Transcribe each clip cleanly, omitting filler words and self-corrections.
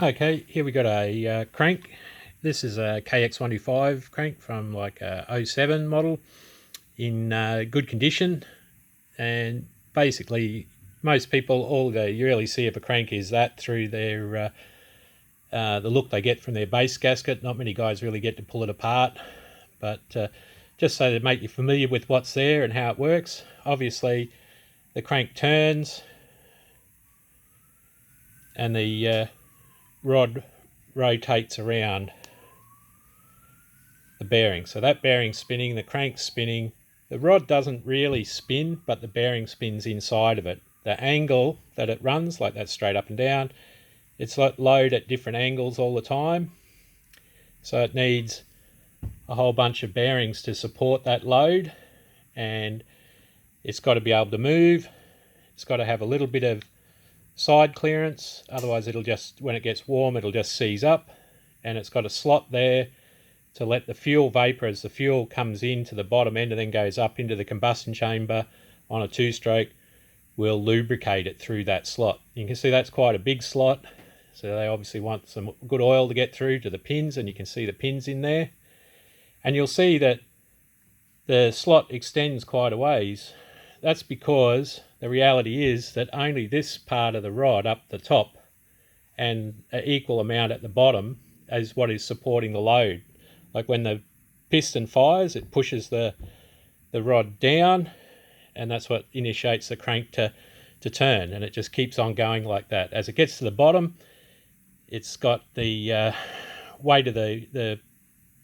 Okay, here we got a crank. This is a KX125 crank from like a 07 model in good condition, and basically most people, all you really see of a crank is that through their the look they get from their base gasket. Not many guys really get to pull it apart, but just so to make you familiar with what's there and how it works. Obviously the crank turns and the rod rotates around the bearing. So that bearing's spinning, the crank's spinning. The rod doesn't really spin, but the bearing spins inside of it. The angle that it runs, like that straight up and down, it's like load at different angles all the time. So it needs a whole bunch of bearings to support that load, and it's got to be able to move. It's got to have a little bit of side clearance, otherwise it'll just, when it gets warm, it'll just seize up. And it's got a slot there to let the fuel vapor, as the fuel comes into the bottom end and then goes up into the combustion chamber on a two-stroke, will lubricate it through that slot. You can see that's quite a big slot, so they obviously want some good oil to get through to the pins, and you can see the pins in there. And you'll see that the slot extends quite a ways. That's because the reality is that only this part of the rod up the top and an equal amount at the bottom is what is supporting the load. Like when the piston fires, it pushes the rod down, and that's what initiates the crank to turn, and it just keeps on going like that. As it gets to the bottom, it's got the weight of the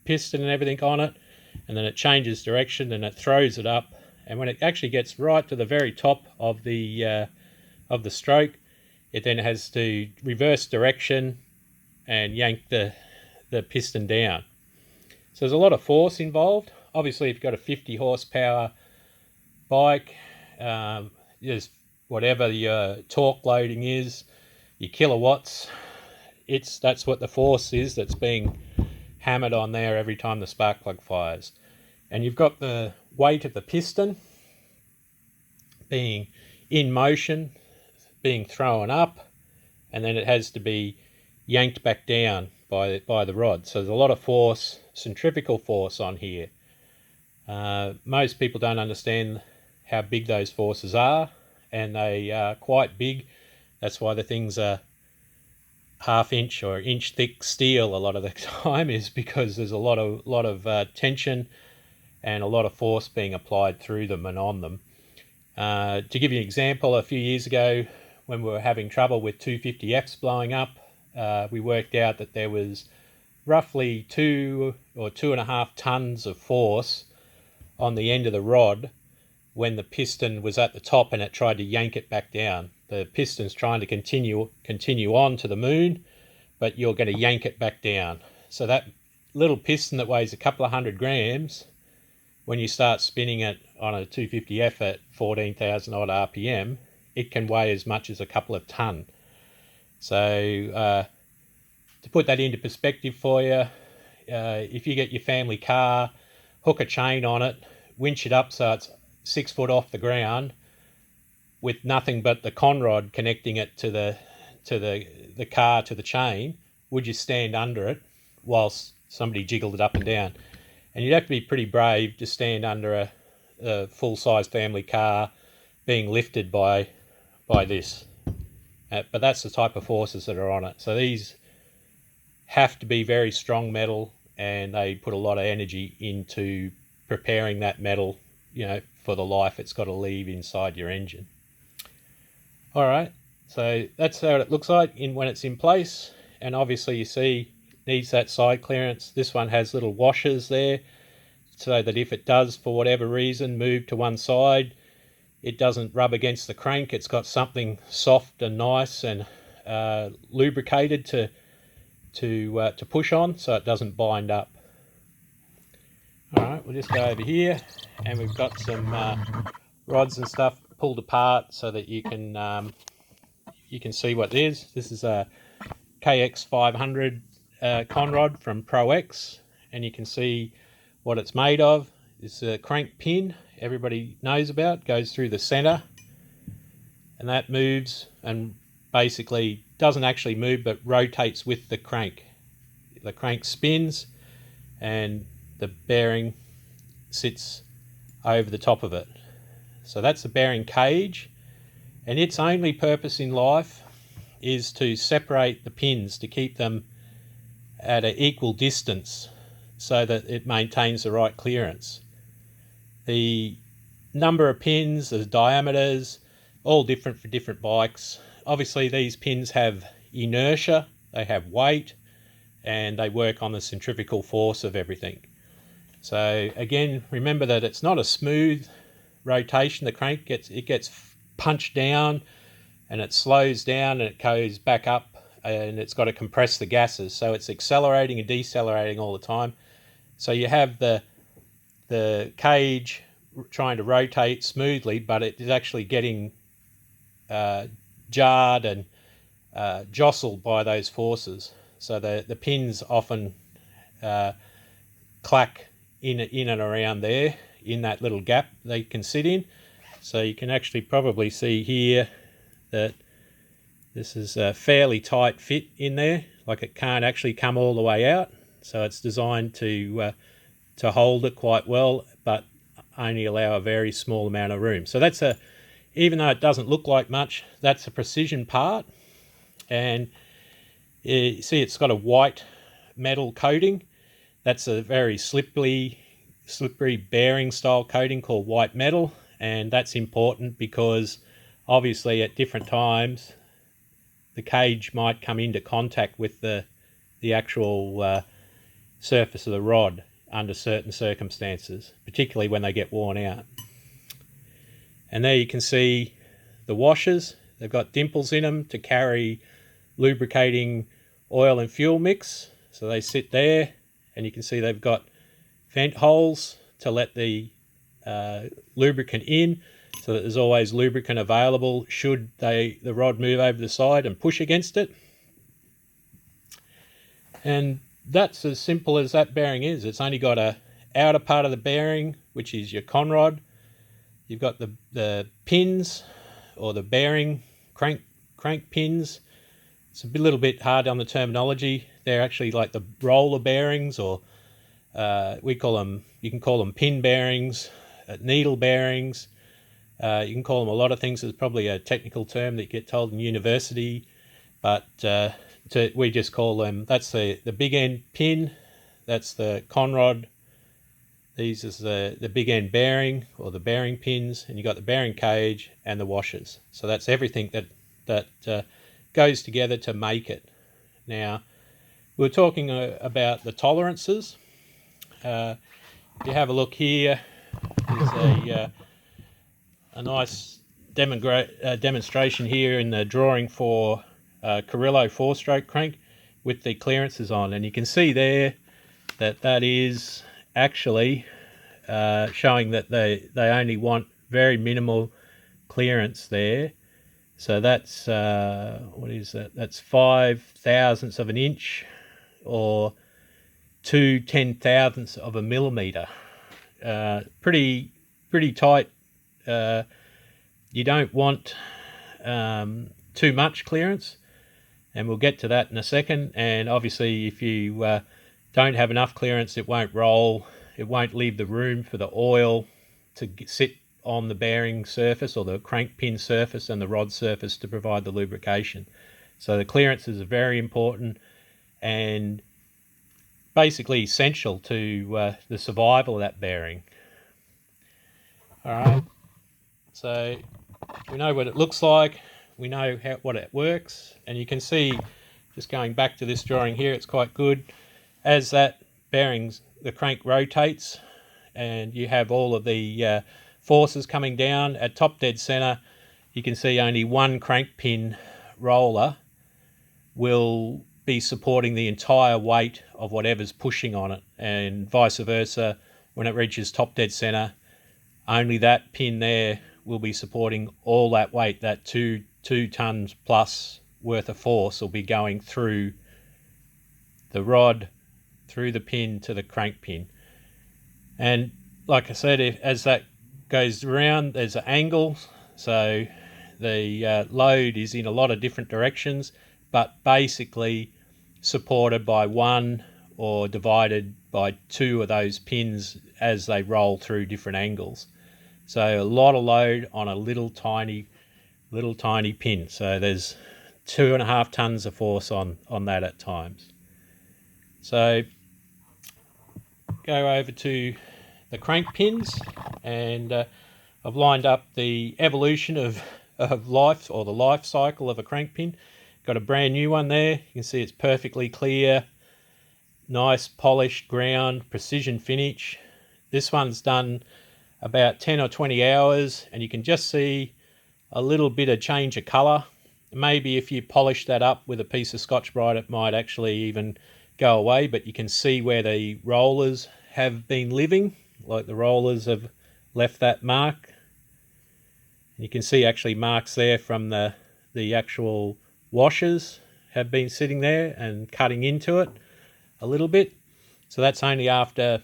piston and everything on it, and then it changes direction and it throws it up. And when it actually gets right to the very top of the stroke, it then has to reverse direction and yank the piston down. So there's a lot of force involved. Obviously, if you've got a 50 horsepower bike, there's whatever your torque loading is, your kilowatts, that's what the force is that's being hammered on there every time the spark plug fires. And you've got the weight of the piston being in motion, being thrown up, and then it has to be yanked back down by the rod. So there's a lot of force, centrifugal force on here. Most people don't understand how big those forces are, and they are quite big. That's why the things are half-inch or inch thick steel a lot of the time, is because there's a lot of tension and a lot of force being applied through them and on them. To give you an example, a few years ago when we were having trouble with 250Fs blowing up, we worked out that there was roughly 2 or 2.5 tons of force on the end of the rod when the piston was at the top and it tried to yank it back down. The piston's trying to continue on to the moon, but you're going to yank it back down. So that little piston that weighs a couple of 100 grams, when you start spinning it on a 250F at 14,000 odd RPM, it can weigh as much as a couple of ton. So to put that into perspective for you, if you get your family car, hook a chain on it, winch it up so it's 6 foot off the ground, with nothing but the conrod connecting it to the car to the chain, would you stand under it whilst somebody jiggled it up and down? And you'd have to be pretty brave to stand under a full-size family car being lifted by this. But that's the type of forces that are on it. So these have to be very strong metal, and they put a lot of energy into preparing that metal, for the life it's got to leave inside your engine. All right, so that's how it looks like when it's in place. And obviously you see it needs that side clearance. This one has little washers there so that if it does, for whatever reason, move to one side, it doesn't rub against the crank. It's got something soft and nice and lubricated to push on, so it doesn't bind up. All right, we'll just go over here, and we've got some rods and stuff pulled apart so that you can see what it is. This is a KX500 conrod from Pro X, and you can see what it's made of. It's a crank pin everybody knows about, goes through the center, and that moves and basically doesn't actually move but rotates with the crank. The crank spins and the bearing sits over the top of it. So that's the bearing cage, and its only purpose in life is to separate the pins, to keep them at an equal distance so that it maintains the right clearance. The number of pins, the diameters, all different for different bikes. Obviously these pins have inertia, they have weight, and they work on the centrifugal force of everything. So again, remember that it's not a smooth rotation. The crank gets punched down and it slows down and it goes back up, and it's got to compress the gases. So it's accelerating and decelerating all the time. So you have the cage trying to rotate smoothly, but it is actually getting jarred and jostled by those forces. So the pins often clack in and around there, in that little gap they can sit in. So you can actually probably see here that this is a fairly tight fit in there, like it can't actually come all the way out. So it's designed to hold it quite well, but only allow a very small amount of room. So that's even though it doesn't look like much, that's a precision part. And you see it's got a white metal coating. That's a very slippery bearing style coating called white metal, and that's important because obviously at different times the cage might come into contact with the actual surface of the rod under certain circumstances, particularly when they get worn out. And there you can see the washers. They've got dimples in them to carry lubricating oil and fuel mix, so they sit there, and you can see they've got vent holes to let the lubricant in, so that there's always lubricant available should the rod move over the side and push against it. And that's as simple as that bearing is. It's only got a outer part of the bearing, which is your conrod. You've got the pins, or the bearing crank pins. It's a little bit hard on the terminology. They're actually like the roller bearings, or you can call them pin bearings, needle bearings. You can call them a lot of things. There's probably a technical term that you get told in university, but we just call them, that's the big end pin, that's the conrod. These is the big end bearing, or the bearing pins, and you got the bearing cage and the washers. So that's everything that goes together to make it. Now, we were talking about the tolerances. If you have a look here, there's a nice demonstration here in the drawing for Carrillo 4-stroke crank with the clearances on, and you can see there that is actually showing that they only want very minimal clearance there. So that's what is that? That's 5/1000ths of an inch, or 2 10,000ths of a millimeter. Pretty tight. You don't want too much clearance, and we'll get to that in a second. And obviously if you don't have enough clearance, it won't roll, it won't leave the room for the oil to sit on the bearing surface, or the crank pin surface and the rod surface, to provide the lubrication. So the clearances are very important and basically essential to the survival of that bearing. Alright, so we know what it looks like, we know what it works, and you can see, just going back to this drawing here, it's quite good. As that the crank rotates, and you have all of the forces coming down at top dead center, you can see only one crank pin roller will be supporting the entire weight of whatever's pushing on it, and vice versa. When it reaches top dead center, only that pin there will be supporting all that weight. That two tons plus worth of force will be going through the rod, through the pin to the crank pin. And like I said, as that goes around, there's an angle, so the load is in a lot of different directions. but basically supported by one or divided by two of those pins as they roll through different angles. So a lot of load on a little tiny pin. So there's 2.5 tons of force on that at times. So go over to the crank pins, and I've lined up the evolution of life, or the life cycle of a crank pin. Got a brand new one there. You can see it's perfectly clear, nice polished ground, precision finish. This one's done about 10 or 20 hours, and you can just see a little bit of change of colour. Maybe if you polish that up with a piece of Scotch-Brite, it might actually even go away, but you can see where the rollers have been living, like the rollers have left that mark. You can see actually marks there from the actual washers have been sitting there and cutting into it a little bit. So that's only after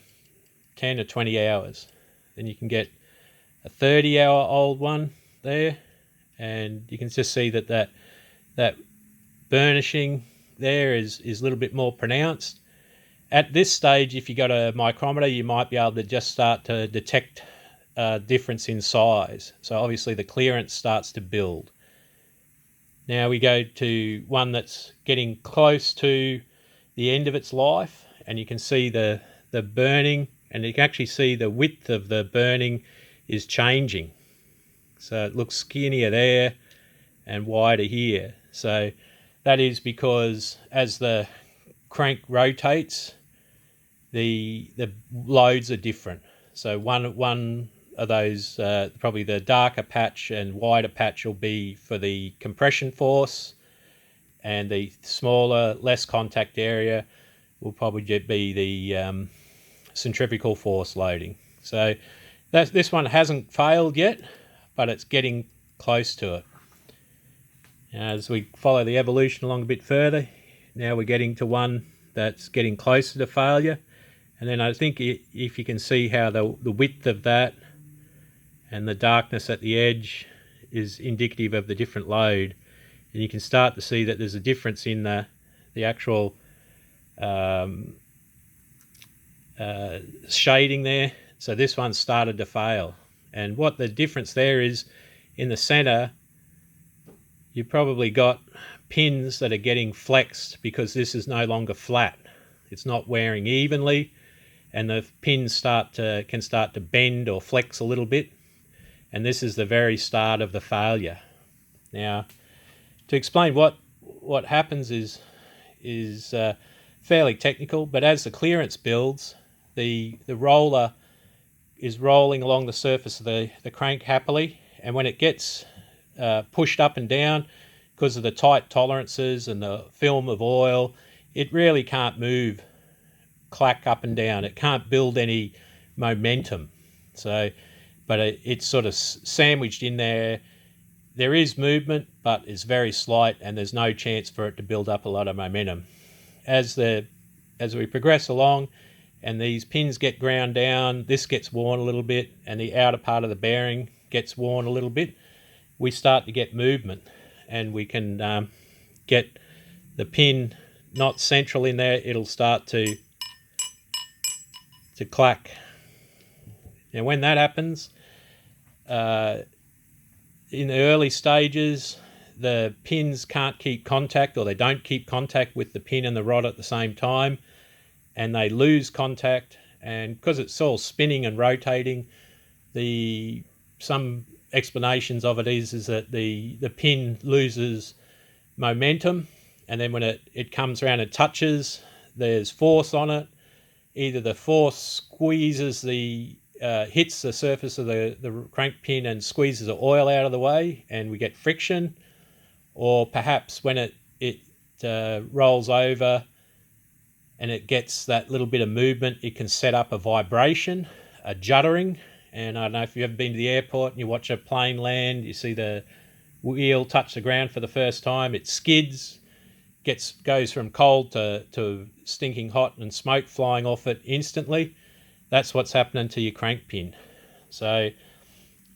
10 or 20 hours. Then you can get a 30-hour old one there, and you can just see that burnishing there is a little bit more pronounced. At this stage, if you got a micrometer, you might be able to just start to detect a difference in size. So obviously the clearance starts to build. Now we go to one that's getting close to the end of its life, and you can see the burning, and you can actually see the width of the burning is changing. So it looks skinnier there and wider here. So that is because as the crank rotates, the loads are different. So one of those, probably the darker patch and wider patch, will be for the compression force, and the smaller, less contact area will probably be the centrifugal force loading. So this one hasn't failed yet, but it's getting close to it. As we follow the evolution along a bit further, now we're getting to one that's getting closer to failure. And then I think if you can see how the width of that and the darkness at the edge is indicative of the different load, and you can start to see that there's a difference in the actual shading there. So this one started to fail, and what the difference there is, in the center you've probably got pins that are getting flexed because this is no longer flat. It's not wearing evenly, and the pins can start to bend or flex a little bit, and this is the very start of the failure. Now, to explain what happens is fairly technical, but as the clearance builds, the roller is rolling along the surface of the crank happily, and when it gets pushed up and down because of the tight tolerances and the film of oil, it really can't move, clack up and down. It can't build any momentum. So, but it's sort of sandwiched in there. There is movement, but it's very slight, and there's no chance for it to build up a lot of momentum. As we progress along and these pins get ground down, this gets worn a little bit, and the outer part of the bearing gets worn a little bit, we start to get movement, and we can get the pin not central in there. It'll start to clack. Now when that happens, in the early stages, the pins can't keep contact, or they don't keep contact with the pin and the rod at the same time, and they lose contact. And because it's all spinning and rotating, some explanations of it is that the pin loses momentum, and then when it comes around and touches, there's force on it. Either the force squeezes hits the surface of the crank pin and squeezes the oil out of the way, and we get friction, or perhaps when it rolls over and it gets that little bit of movement, it can set up a vibration, a juddering. And I don't know if you've ever been to the airport and you watch a plane land, you see the wheel touch the ground for the first time, it skids, goes from cold to stinking hot, and smoke flying off it instantly. That's what's happening to your crank pin. So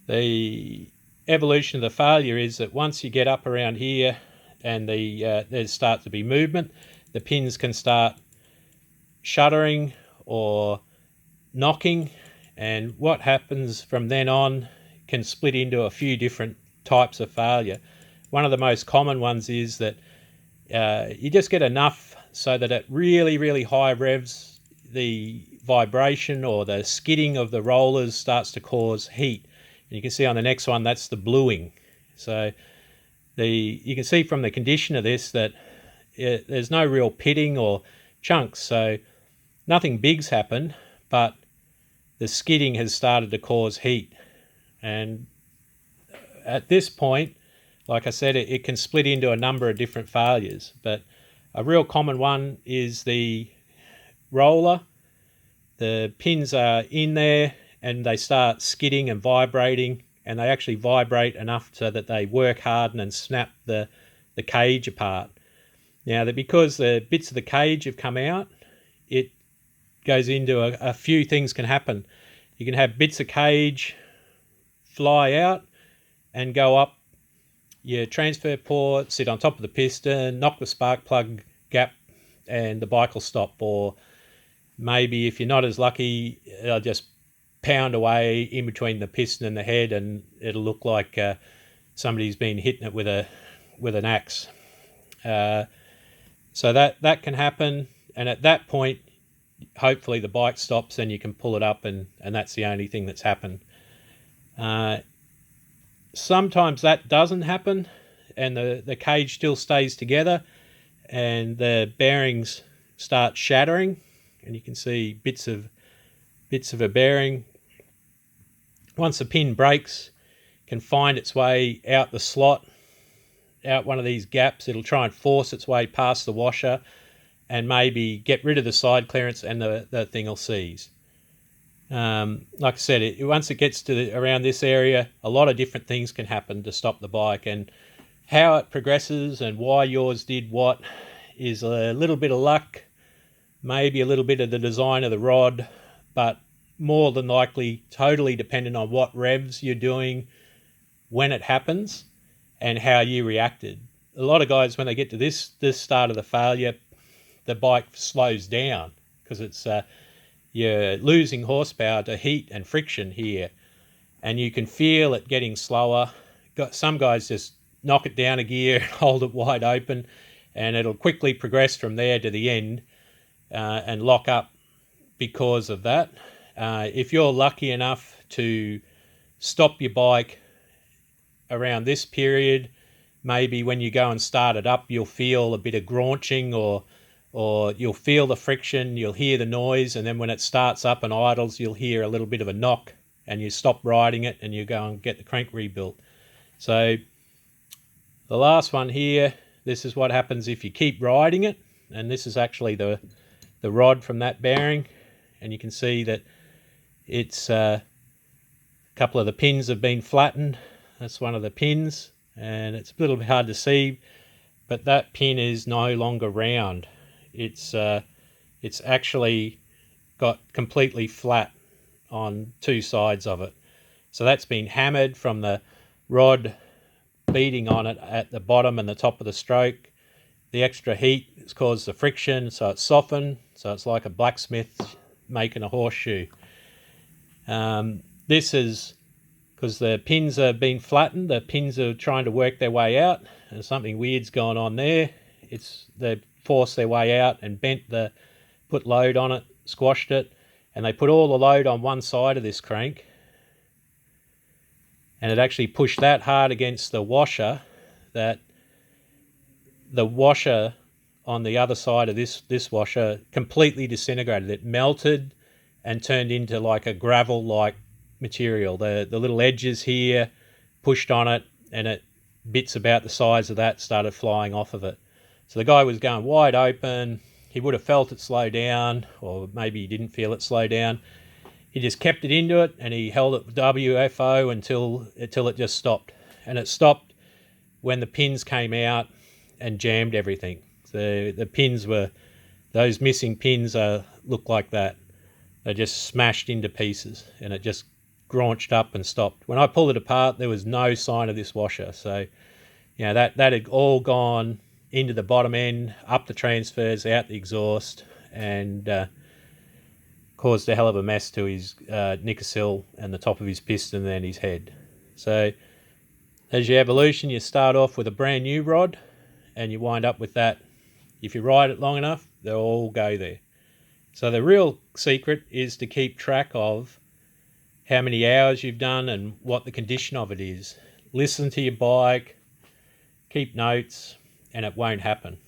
the evolution of the failure is that once you get up around here, and there starts to be movement, the pins can start shuddering or knocking, and what happens from then on can split into a few different types of failure. One of the most common ones is that you just get enough so that at really, really high revs, the vibration or the skidding of the rollers starts to cause heat. And you can see on the next one, that's the bluing. So you can see from the condition of this that there's no real pitting or chunks. So nothing big's happened, but the skidding has started to cause heat. And at this point, like I said, it can split into a number of different failures, but a real common one is the roller. The pins are in there and they start skidding and vibrating, and they actually vibrate enough so that they work hard and snap the cage apart. Now, because the bits of the cage have come out, it goes into a few things can happen. You can have bits of cage fly out and go up your transfer port, sit on top of the piston, knock the spark plug gap, and the bike will stop. Or maybe if you're not as lucky, they'll just pound away in between the piston and the head, and it'll look like somebody's been hitting it with an axe. So that can happen, and at that point, hopefully the bike stops and you can pull it up, and that's the only thing that's happened. Sometimes that doesn't happen and the cage still stays together and the bearings start shattering, and you can see bits of a bearing. Once the pin breaks, can find its way out the slot, out one of these gaps. It'll try and force its way past the washer and maybe get rid of the side clearance, and the thing will seize. Like I said, once it gets to around this area, a lot of different things can happen to stop the bike, and how it progresses and why yours did what is a little bit of luck, maybe a little bit of the design of the rod, but more than likely totally dependent on what revs you're doing, when it happens, and how you reacted. A lot of guys, when they get to this start of the failure, the bike slows down because it's you're losing horsepower to heat and friction here, and you can feel it getting slower. Some guys just knock it down a gear, hold it wide open, and it'll quickly progress from there to the end and lock up because of that. If you're lucky enough to stop your bike around this period, maybe when you go and start it up, you'll feel a bit of graunching, or you'll feel the friction, you'll hear the noise, and then when it starts up and idles, you'll hear a little bit of a knock, and you stop riding it and you go and get the crank rebuilt. So the last one here, this is what happens if you keep riding it, and this is actually the rod from that bearing, and you can see that it's a couple of the pins have been flattened. That's one of the pins, and it's a little bit hard to see, but that pin is no longer round. It's actually got completely flat on two sides of it. So that's been hammered from the rod beating on it at the bottom and the top of the stroke. The extra heat has caused the friction, so it's softened. So it's like a blacksmith making a horseshoe. This is because the pins have been flattened. The pins are trying to work their way out, and something weird's going on there. They forced their way out and put load on it, squashed it, and they put all the load on one side of this crank, and it actually pushed that hard against the washer that the washer on the other side of this washer completely disintegrated. It melted and turned into like a gravel-like material. The little edges here pushed on it, and bits about the size of that started flying off of it. So the guy was going wide open. He would have felt it slow down, or maybe he didn't feel it slow down. He just kept it into it, and he held it WFO until it just stopped. And it stopped when the pins came out and jammed everything. So the pins those missing pins look like that. They just smashed into pieces, and it just graunched up and stopped. When I pulled it apart, there was no sign of this washer. So that had all gone into the bottom end, up the transfers, out the exhaust, and caused a hell of a mess to his Nicosil and the top of his piston and his head. So as your evolution, you start off with a brand new rod and you wind up with that. If you ride it long enough, they'll all go there. So the real secret is to keep track of how many hours you've done and what the condition of it is. Listen to your bike, keep notes, and it won't happen.